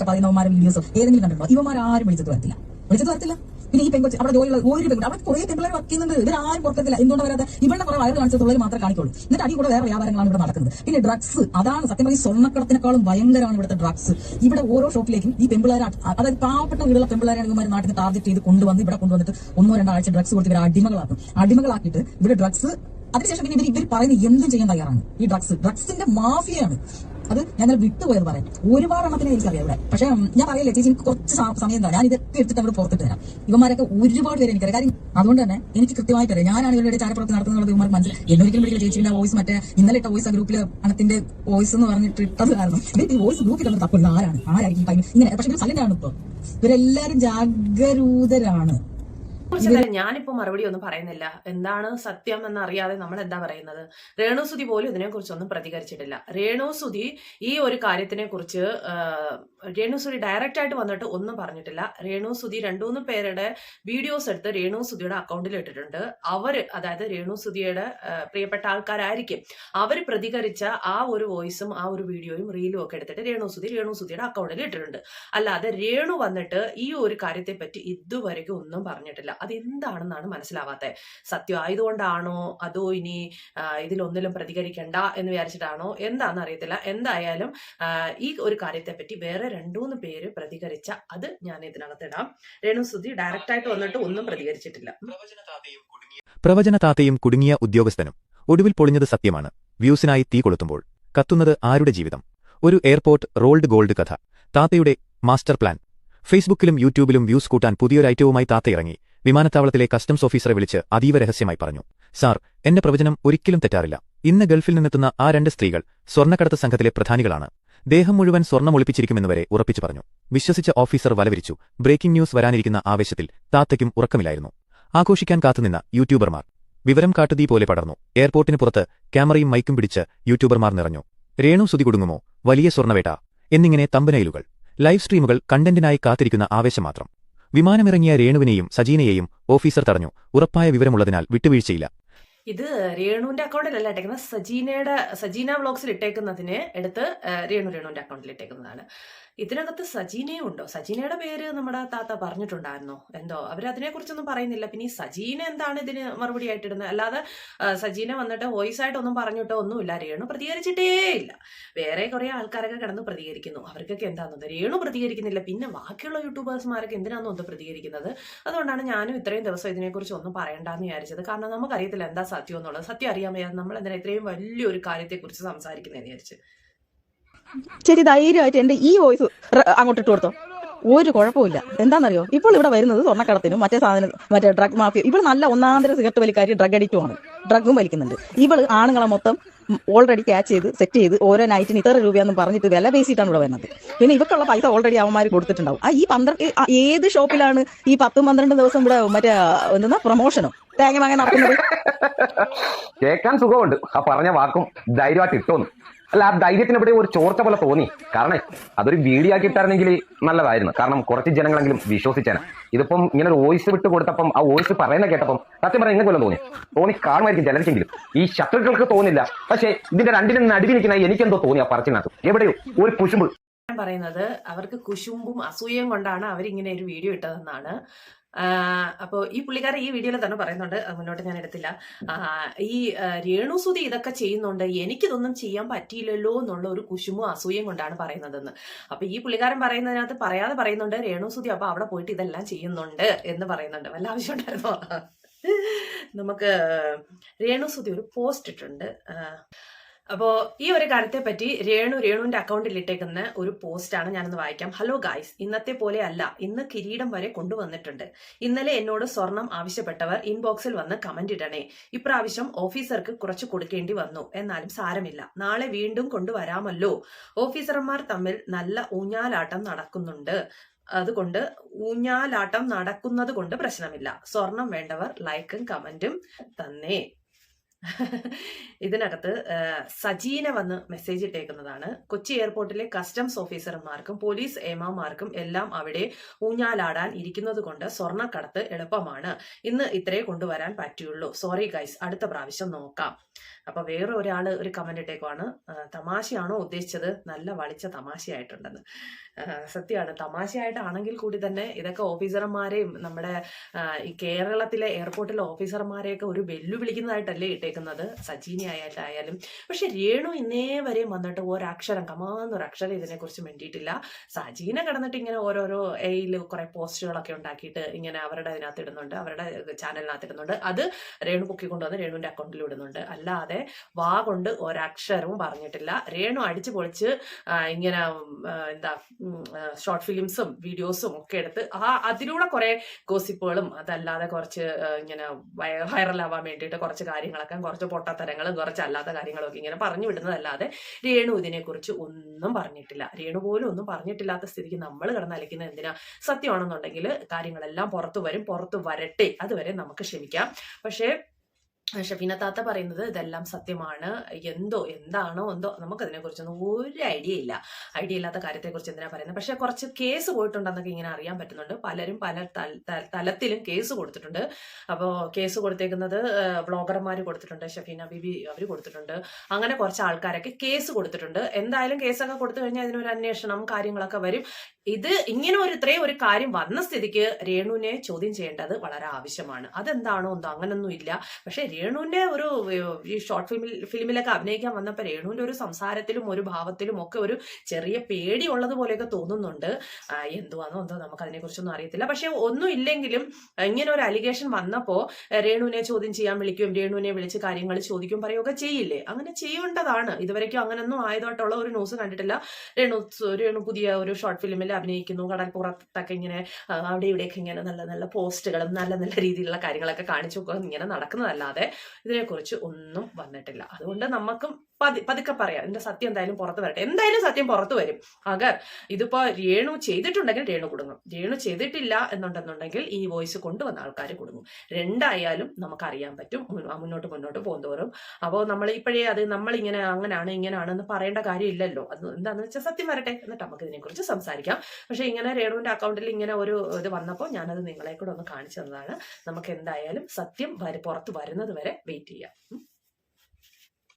ഒക്കെ പറയുന്നവന്മാരുടെ വീഡിയോസ് ഏതെങ്കിലും കണ്ടിട്ടുണ്ടോ? ഇവന്മാരും വിളിച്ചത് വരത്തില്ല. പിന്നെ ഈ പെൺകൊച്ച് അവിടെ ജോലിയുള്ള ഒരു പെൺകുട്ടി അവിടെ കുറെ പെൺപിള്ളേർ വർക്ക് ചെയ്യുന്നുണ്ട്. ഇവരാരും പുറത്തില്ല. എന്തുകൊണ്ട് വരാതെ? ഇവരുടെ കുറെ വയറ് കാണിച്ചതുള്ളവർ മാത്രമേ കാണിക്കുള്ളൂ. എന്നിട്ട് അടി കൂടെ വേറെ വ്യാപാരങ്ങളാണ് ഇവിടെ നടക്കുന്നത്. പിന്നെ ഡ്രഗ്സ്, അതാണ് സത്യം പറഞ്ഞ സ്വർണ്ണക്കടത്തിനേക്കാളും ഭയങ്കരമാണ് ഇവിടുത്തെ ഡ്രഗ്സ്. ഇവിടെ ഓരോ ഷോപ്പിലേക്കും ഈ പെൺപിള്ളേർ, അതായത് പാവപ്പെട്ട വീടുള്ള പെൺപിള്ളേരാണ് ഇവന്മാർ നാട്ടിൽ നിന്ന് ടാർഗറ്റ് ചെയ്ത് കൊണ്ടുവന്ന് ഇവിടെ കൊണ്ടുവന്നിട്ട് 1-2 ആഴ്ച ഡ്രഗ്സ് കൊടുത്ത് ഇവർ അടിമകളാക്കിയിട്ട് ഇവിടെ ഡ്രഗ്സ്, അതിനുശേഷം പിന്നെ ഇവർ പറയുന്നത് എന്തും ചെയ്യാൻ തയ്യാറാണ്. ഈ ഡ്രഗ്സിന്റെ മാഫിയാണ് അത്. ഞങ്ങൾ വിട്ടുപോയത് പറയാം. ഒരുപാട് എണ്ണത്തിനെ എനിക്കറിയാം ഇവിടെ. പക്ഷെ ഞാൻ പറയല്ലേ ചേച്ചി, എനിക്ക് കുറച്ച് സമയം എന്താ, ഞാൻ ഇതൊക്കെ എടുത്തിട്ട് അങ്ങോട്ട് പുറത്തിട്ട് തരാം. ഇവന്മാരൊക്കെ ഒരുപാട് പേര് എനിക്കറിയാം. കാര്യം അതുകൊണ്ട് തന്നെ എനിക്ക് കൃത്യമായിട്ട് അറിയാം. ഞാനാണ് ഇവരുടെ ചാരപ്പുറത്ത് നടത്തുന്നത്. ഇവന്മാർക്ക് മനസ്സിലായി. എന്നൊരിക്കലും വിളിക്കില്ല ചേച്ചിന്റെ വോയിസ്, മറ്റേ ഇന്നലെ ഇട്ട വോയിസ്, ആ ഗ്രൂപ്പിൽ അണത്തിന്റെ വോയിസ് എന്ന് പറഞ്ഞിട്ട് ഇട്ടത് കാരണം ഈ വോയിസ് ഗ്രൂപ്പിൽ തമ്മിൽ തപ്പില്ല. ആരായിരിക്കും ടൈം ഇങ്ങനെ? പക്ഷെ ഇവർ സൈലന്റാണ്. ഇപ്പൊ ഇവരെല്ലാരും ജാഗരൂകരാണ്. ഞാനിപ്പോ മറുപടി ഒന്നും പറയുന്നില്ല. എന്താണ് സത്യം എന്നറിയാതെ നമ്മൾ എന്താ പറയുന്നത്? രേണുസുതി പോലും ഇതിനെ കുറിച്ചൊന്നും പ്രതികരിച്ചിട്ടില്ല. രേണുസുതി ഈ ഒരു കാര്യത്തിനെ കുറിച്ച് രേണുസുതി ഡയറക്റ്റ് ആയിട്ട് വന്നിട്ട് ഒന്നും പറഞ്ഞിട്ടില്ല. രേണുസുതി 2-3 പേരുടെ വീഡിയോസ് എടുത്ത് രേണുസുതിയുടെ അക്കൗണ്ടിൽ ഇട്ടിട്ടുണ്ട്. അതായത് രേണുസുതിയുടെ പ്രിയപ്പെട്ട ആൾക്കാരായിരിക്കും. അവർ പ്രതികരിച്ച ആ ഒരു വോയിസും ആ ഒരു വീഡിയോയും റീലും ഒക്കെ എടുത്തിട്ട് രേണുസുതിയുടെ അക്കൗണ്ടിൽ ഇട്ടിട്ടുണ്ട്. അല്ലാതെ രേണു വന്നിട്ട് ഈ ഒരു കാര്യത്തെ പറ്റി ഇതുവരെയ്ക്കും ഒന്നും പറഞ്ഞിട്ടില്ല. അതെന്താണെന്നാണ് മനസ്സിലാവാത്തത്. സത്യം ആയതുകൊണ്ടാണോ അതോ ഇനി ഇതിലൊന്നിലും പ്രതികരിക്കണ്ട എന്ന് വിചാരിച്ചിട്ടാണോ എന്താണെന്ന് അറിയത്തില്ല. എന്തായാലും ഈ ഒരു കാര്യത്തെ പറ്റി വേറെ 2-3 പേര് പ്രതികരിച്ച അത് ഞാൻ ഇതിനകത്തിടാം. രേണുസുതി ഡയറക്റ്റ് ആയിട്ട് വന്നിട്ട് ഒന്നും പ്രതികരിച്ചിട്ടില്ല. പ്രവചന താത്തയും കുടുങ്ങിയ ഉദ്യോഗസ്ഥനും. ഒടുവിൽ പൊളിഞ്ഞത് സത്യമാണ്. വ്യൂസിനായി തീ കൊളുത്തുമ്പോൾ കത്തുന്നത് ആരുടെ ജീവിതം? ഒരു എയർപോർട്ട് റോൾഡ് ഗോൾഡ് കഥ. താത്തയുടെ മാസ്റ്റർ പ്ലാൻ. ഫേസ്ബുക്കിലും യൂട്യൂബിലും വ്യൂസ് കൂട്ടാൻ പുതിയൊരു ഐറ്റവുമായി താത്ത ഇറങ്ങി. വിമാനത്താവളത്തിലെ കസ്റ്റംസ് ഓഫീസറെ വിളിച്ച് അതീവ രഹസ്യമായി പറഞ്ഞു, സാർ, എന്റെ പ്രവചനം ഒരിക്കലും തെറ്റാറില്ല. ഇന്ന് ഗൾഫിൽ നിന്നെത്തുന്ന ആ 2 സ്ത്രീകൾ സ്വർണ്ണക്കടത്ത് സംഘത്തിലെ പ്രധാനികളാണ്. ദേഹം മുഴുവൻ സ്വർണ്ണം ഒളിപ്പിച്ചിരിക്കുമെന്നുവരെ ഉറപ്പിച്ചു പറഞ്ഞു. വിശ്വസിച്ച ഓഫീസർ വലവിരിച്ചു. ബ്രേക്കിംഗ് ന്യൂസ് വരാനിരിക്കുന്ന ആവേശത്തിൽ താത്തയ്ക്കും ഉറക്കമില്ലായിരുന്നു. ആഘോഷിക്കാൻ കാത്തുനിന്ന യൂട്യൂബർമാർ. വിവരം കാട്ടുതീ പോലെ പടർന്നു. എയർപോർട്ടിന് പുറത്ത് ക്യാമറയും മൈക്കും പിടിച്ച് യൂട്യൂബർമാർ നിറഞ്ഞു. രേണുസുതി കുടുങ്ങുമോ? വലിയ സ്വർണ്ണവേട്ട എന്നിങ്ങനെ തമ്പനയിലുകൾ. ലൈവ് സ്ട്രീമുകൾ കണ്ടന്റിനായി കാത്തിരിക്കുന്ന ആവേശം മാത്രം. വിമാനമിറങ്ങിയ രേണുവിനെയും സജീനയെയും ഓഫീസർ തടഞ്ഞു. ഉറപ്പായ വിവരമുള്ളതിനാൽ വിട്ടുവീഴ്ചയില്ല. ഇത് രേണുവിന്റെ അക്കൗണ്ടിലല്ല ഇട്ടേക്കുന്നത്. സജീന വ്ളോഗ്സിൽ ഇട്ടേക്കുന്നതിന് എടുത്ത് രേണുവിന്റെ അക്കൗണ്ടിൽ ഇട്ടേക്കുന്നതാണ്. ഇതിനകത്ത് സജീനയും ഉണ്ടോ? സജീനയുടെ പേര് നമ്മുടെ താത്ത പറഞ്ഞിട്ടുണ്ടായിരുന്നോ? എന്തോ അവരതിനെ കുറിച്ചൊന്നും പറയുന്നില്ല. പിന്നെ ഈ സജീന എന്താണ് ഇതിന് മറുപടി ആയിട്ടിടുന്നത്? അല്ലാതെ സജീന വന്നിട്ട് വോയിസ് ആയിട്ടൊന്നും പറഞ്ഞിട്ടോ ഒന്നുമില്ല. രേണു പ്രതികരിച്ചിട്ടേ ഇല്ല. വേറെ കുറെ ആൾക്കാരൊക്കെ കിടന്ന് പ്രതികരിക്കുന്നു. അവർക്കൊക്കെ എന്താണെന്നത് രേണു പ്രതികരിക്കുന്നില്ല. പിന്നെ ബാക്കിയുള്ള യൂട്യൂബേഴ്സ്മാരൊക്കെ എന്തിനാണെന്ന് ഒന്ന് പ്രതികരിക്കുന്നത്? അതുകൊണ്ടാണ് ഞാനും ഇത്രയും ദിവസം ഇതിനെക്കുറിച്ച് ഒന്നും പറയണ്ടെന്ന് വിചാരിച്ചത്. കാരണം നമുക്കറിയത്തില്ല എന്താ സത്യം എന്നുള്ളത്. സത്യം അറിയാൻ വയ്യാതെ നമ്മൾ എന്തിനാ ഇത്രയും വലിയൊരു കാര്യത്തെക്കുറിച്ച് സംസാരിക്കുന്നതെന്ന് വിചാരിച്ച്. ശരി, ധൈര്യമായിട്ട് എന്റെ ഈ വോയിസ് അങ്ങോട്ട് ഇട്ട് കൊടുത്തോ. ഒരു കുഴപ്പമില്ല. എന്താണെന്നറിയോ, ഇപ്പോൾ ഇവിടെ വരുന്നത് സ്വർണ്ണക്കടത്തിനും മറ്റേ ഡ്രഗ് മാഫിയ. ഇവൾ നല്ല ഒന്നാന്തര സിഗരറ്റ് വലിക്കാരി, ഡ്രഗ് അഡിക്റ്റുമാണ്. ഡ്രഗും വലിക്കുന്നുണ്ട്. ഇവള് ആണുങ്ങളെ മൊത്തം ഓൾറെഡി ക്യാച്ച് ചെയ്ത് സെറ്റ് ചെയ്ത് ഓരോ നൈറ്റിന് ഇത്ര രൂപയെന്ന് പറഞ്ഞിട്ട് വില പേശിയിട്ടാണ് ഇവിടെ വരുന്നത്. പിന്നെ ഇവക്കുള്ള പൈസ ഓൾറെഡി അവന്മാർ കൊടുത്തിട്ടുണ്ടാവും. ഏത് ഷോപ്പിലാണ് ഈ 10-12 ദിവസം ഇവിടെ മറ്റേ എന്താ പ്രൊമോഷനോ തേങ്ങ വാങ്ങാൻ നടക്കുന്നത്? കേൾക്കാൻ സുഖമുണ്ട്. ആ പറഞ്ഞ വാക്കും ധൈര്യമായിട്ട് ഇട്ടോന്നു. അല്ല, ആ ധൈര്യത്തിന് ഇവിടെ ഒരു ചോർച്ച പോലെ തോന്നി. കാരണം അതൊരു വീഡിയോ ആക്കി ഇട്ടായിരുന്നെങ്കിൽ നല്ലതായിരുന്നു. കാരണം കുറച്ച് ജനങ്ങളെങ്കിലും വിശ്വസിച്ചാണ്. ഇതിപ്പം ഇങ്ങനെ ഒരു വോയിസ് വിട്ട് കൊടുത്തപ്പം ആ വോയിസ് പറയുന്ന കേട്ടപ്പം സത്യം പറഞ്ഞാൽ ഇങ്ങനെ കൊല്ലം തോന്നി കാണുമായിരിക്കും ചിലർക്കെങ്കിലും. ഈ ശത്രുക്കൾക്ക് തോന്നില്ല. പക്ഷേ ഇതിന്റെ രണ്ടിനും നടുവിൽ നിൽക്കുന്ന എനിക്കെന്തോ തോന്നി ആ പറച്ചിനകത്ത് എവിടെയോ ഒരു കുശുമ്പ്. പറയുന്നത് അവർക്ക് കുശുമ്പും അസൂയയും കൊണ്ടാണ് അവരിങ്ങനെ ഒരു വീഡിയോ ഇട്ടതെന്നാണ്. അപ്പോൾ ഈ പുള്ളിക്കാരൻ ഈ വീഡിയോയിൽ തന്നെ പറയുന്നുണ്ട്, മുന്നോട്ട് ഞാൻ എടുത്തില്ല, ഈ രേണുസുതി ഇതൊക്കെ ചെയ്യുന്നുണ്ട്, എനിക്കിതൊന്നും ചെയ്യാൻ പറ്റിയില്ലല്ലോ എന്നുള്ള ഒരു കുശുമ്പും അസൂയയും കൊണ്ടാണ് പറയുന്നതെന്ന്. അപ്പൊ ഈ പുള്ളിക്കാരൻ പറയുന്നതിനകത്ത് പറയാതെ പറയുന്നുണ്ട് രേണുസുതി അപ്പൊ അവിടെ പോയിട്ട് ഇതെല്ലാം ചെയ്യുന്നുണ്ട് എന്ന് പറയുന്നുണ്ട്. വല്ല ആവശ്യം ഉണ്ടായിരുന്നോ? നമുക്ക് രേണുസുതി ഒരു പോസ്റ്റ് ഇട്ടുണ്ട്. അപ്പോൾ ഈ ഒരു കാര്യത്തെ പറ്റി രേണുവിന്റെ അക്കൗണ്ടിൽ ഇട്ടേക്കുന്ന ഒരു പോസ്റ്റാണ് ഞാനൊന്ന് വായിക്കാം. ഹലോ ഗായ്സ്, ഇന്നത്തെ പോലെ അല്ല, ഇന്ന് കിരീടം വരെ കൊണ്ടുവന്നിട്ടുണ്ട്. ഇന്നലെ എന്നോട് സ്വർണം ആവശ്യപ്പെട്ടവർ ഇൻബോക്സിൽ വന്ന് കമന്റ് ഇടണേ. ഇപ്രാവശ്യം ഓഫീസർക്ക് കുറച്ച് കൊടുക്കേണ്ടി വന്നു, എന്നാലും സാരമില്ല, നാളെ വീണ്ടും കൊണ്ടുവരാമല്ലോ. ഓഫീസർമാർ തമ്മിൽ നല്ല ഊഞ്ഞാലാട്ടം നടക്കുന്നുണ്ട്, അതുകൊണ്ട് ഊഞ്ഞാലാട്ടം നടക്കുന്നത് കൊണ്ട് പ്രശ്നമില്ല. സ്വർണം വേണ്ടവർ ലൈക്കും കമന്റും തന്നേ. ഇതിനകത്ത് സജീന വന്ന് മെസ്സേജ് ഇട്ടേക്കുന്നതാണ്. കൊച്ചി എയർപോർട്ടിലെ കസ്റ്റംസ് ഓഫീസർമാർക്കും പോലീസ് ഏമാമാർക്കും എല്ലാം അവിടെ ഊഞ്ഞാലാടാൻ ഇരിക്കുന്നത് കൊണ്ട് സ്വർണ്ണക്കടത്ത് എളുപ്പമാണ്. ഇന്ന് ഇത്രേ കൊണ്ടുവരാൻ പറ്റുള്ളൂ. സോറി ഗൈസ്, അടുത്ത പ്രാവശ്യം നോക്കാം. അപ്പൊ വേറെ ഒരാൾ ഒരു കമന്റ് ഇട്ടേക്കുവാണ്, തമാശയാണോ ഉദ്ദേശിച്ചത്, നല്ല വളിച്ച തമാശയായിട്ടുണ്ടെന്ന്. സത്യമാണ്, തമാശയായിട്ടാണെങ്കിൽ കൂടി തന്നെ ഇതൊക്കെ ഓഫീസർമാരെയും നമ്മുടെ ഈ കേരളത്തിലെ എയർപോർട്ടിലെ ഓഫീസർമാരെയൊക്കെ ഒരു വെല്ലുവിളിക്കുന്നതായിട്ടല്ലേ ഇട്ടേക്കുന്നത്, സജീനി ആയാലും. പക്ഷെ രേണു ഇന്നേ വരെയും വന്നിട്ട് ഒരക്ഷരം കമാന്നൊരക്ഷരം ഇതിനെക്കുറിച്ച് വേണ്ടിയിട്ടില്ല. സജീനെ കിടന്നിട്ട് ഇങ്ങനെ ഓരോരോ എയിൽ കുറെ പോസ്റ്റുകളൊക്കെ ഉണ്ടാക്കിയിട്ട് ഇങ്ങനെ അവരുടെ അതിനകത്ത് ഇടുന്നുണ്ട്, അവരുടെ ചാനലിനകത്ത് ഇടുന്നുണ്ട്. അത് രേണു പൊക്കിക്കൊണ്ടുവന്ന് രേണുവിന്റെ അക്കൗണ്ടിൽ ഇടുന്നുണ്ട്. അല്ലാതെ വാ കൊണ്ട് ഒരക്ഷരവും പറഞ്ഞിട്ടില്ല. രേണു അടിച്ചു പൊളിച്ച് ഇങ്ങനെ എന്താ ഷോർട്ട് ഫിലിംസും വീഡിയോസും ഒക്കെ എടുത്ത് അതിലൂടെ കുറെ ഗോസിപ്പുകളും അതല്ലാതെ കുറച്ച് ഇങ്ങനെ വൈറലാവാൻ വേണ്ടിയിട്ട് കുറച്ച് കാര്യങ്ങളൊക്കെ, കുറച്ച് പൊട്ടത്തരങ്ങളും കുറച്ച് അല്ലാത്ത കാര്യങ്ങളൊക്കെ ഇങ്ങനെ പറഞ്ഞു വിടുന്നതല്ലാതെ രേണു ഇതിനെക്കുറിച്ച് ഒന്നും പറഞ്ഞിട്ടില്ല. രേണു പോലും ഒന്നും പറഞ്ഞിട്ടില്ലാത്ത സ്ഥിതിക്ക് നമ്മൾ കിടന്ന് അലിക്കുന്നത് എന്തിനാ? സത്യമാണെന്നുണ്ടെങ്കിൽ കാര്യങ്ങളെല്ലാം പുറത്തു വരും, പുറത്തു വരട്ടെ, അതുവരെ നമുക്ക് ക്ഷമിക്കാം. പക്ഷേ ഷഫീന താത്ത പറയുന്നത് ഇതെല്ലാം സത്യമാണ്, എന്താണോ നമുക്കതിനെ കുറിച്ചൊന്നും ഒരു ഐഡിയ ഇല്ലാത്ത കാര്യത്തെക്കുറിച്ച് എന്തിനാ പറയുന്നത്. പക്ഷെ കുറച്ച് കേസ് പോയിട്ടുണ്ടെന്നൊക്കെ ഇങ്ങനെ അറിയാൻ പറ്റുന്നുണ്ട്. പലരും പല തലത്തിലും കേസ് കൊടുത്തിട്ടുണ്ട്. അപ്പോൾ കേസ് കൊടുത്തേക്കുന്നത് വ്ളോഗർമാർ കൊടുത്തിട്ടുണ്ട്, ഷഫീന ബീബി അവർ കൊടുത്തിട്ടുണ്ട്, അങ്ങനെ കുറച്ച് ആൾക്കാരൊക്കെ കേസ് കൊടുത്തിട്ടുണ്ട്. എന്തായാലും കേസൊക്കെ കൊടുത്തു കഴിഞ്ഞാൽ ഇതിനൊരു അന്വേഷണം കാര്യങ്ങളൊക്കെ വരും. ഇത് ഇങ്ങനെ ഇത്രയും ഒരു കാര്യം വന്ന സ്ഥിതിക്ക് രേണുവിനെ ചോദ്യം ചെയ്യേണ്ടത് വളരെ ആവശ്യമാണ്. അതെന്താണോ അങ്ങനൊന്നും ഇല്ല. പക്ഷെ രേണുവിന്റെ ഒരു ഈ ഷോർട്ട് ഫിലിമിലൊക്കെ അഭിനയിക്കാൻ വന്നപ്പോൾ രേണുവിന്റെ ഒരു സംസാരത്തിലും ഒരു ഭാവത്തിലും ഒക്കെ ഒരു ചെറിയ പേടി ഉള്ളതുപോലെയൊക്കെ തോന്നുന്നുണ്ട്. എന്തുവാണോ നമുക്ക് അതിനെക്കുറിച്ചൊന്നും അറിയത്തില്ല. പക്ഷെ ഒന്നും ഇല്ലെങ്കിലും ഇങ്ങനെ ഒരു അലിഗേഷൻ വന്നപ്പോ രേണുവിനെ ചോദ്യം ചെയ്യാൻ വിളിക്കും, രേണുവിനെ വിളിച്ച് കാര്യങ്ങൾ ചോദിക്കും പറയുകയൊക്കെ ചെയ്യില്ലേ? അങ്ങനെ ചെയ്യേണ്ടതാണ്. ഇതുവരെയ്ക്കും അങ്ങനൊന്നും ആയതായിട്ടുള്ള ഒരു ന്യൂസ് കണ്ടിട്ടില്ല. രേണു പുതിയ ഒരു ഷോർട്ട് ഫിലിമിൽ അഭിനയിക്കുന്നു, കടൽപ്പുറത്തൊക്കെ ഇങ്ങനെ അവിടെ ഇവിടെയൊക്കെ ഇങ്ങനെ നല്ല നല്ല പോസ്റ്റുകളും നല്ല നല്ല രീതിയിലുള്ള കാര്യങ്ങളൊക്കെ കാണിച്ചു ഇങ്ങനെ നടക്കുന്നതല്ലാതെ ഇതിനെക്കുറിച്ച് ഒന്നും വന്നിട്ടില്ല. അതുകൊണ്ട് നമുക്കും പതുക്കെ പറയാം, ഇതിന്റെ സത്യം എന്തായാലും പുറത്തു വരട്ടെ. എന്തായാലും സത്യം പുറത്തു വരും. ഇതിപ്പോ രേണു ചെയ്തിട്ടുണ്ടെങ്കിൽ രേണു കുടുങ്ങും, രേണു ചെയ്തിട്ടില്ല എന്നുണ്ടെന്നുണ്ടെങ്കിൽ ഈ വോയിസ് കൊണ്ടുവന്ന ആൾക്കാർ കുടുങ്ങും. രണ്ടായാലും നമുക്കറിയാൻ പറ്റും മുന്നോട്ട് പോകുന്നതോറും. അപ്പോൾ നമ്മൾ ഇപ്പോഴേ അത് നമ്മളിങ്ങനെ അങ്ങനെയാണ് ഇങ്ങനെയാണെന്ന് പറയേണ്ട കാര്യമില്ലല്ലോ. അത് എന്താണെന്ന് വെച്ചാൽ സത്യം വരട്ടെ, എന്നിട്ട് നമുക്ക് ഇതിനെക്കുറിച്ച് സംസാരിക്കാം. പക്ഷെ ഇങ്ങനെ രേണുവിന്റെ അക്കൗണ്ടിൽ ഇങ്ങനെ ഒരു ഇത് വന്നപ്പോൾ ഞാനത് നിങ്ങളെ കൂടെ ഒന്ന് കാണിച്ചു തന്നതാണ്. നമുക്ക് എന്തായാലും സത്യം പുറത്ത് വരുന്നത് വരെ വെയിറ്റ് ചെയ്യാം.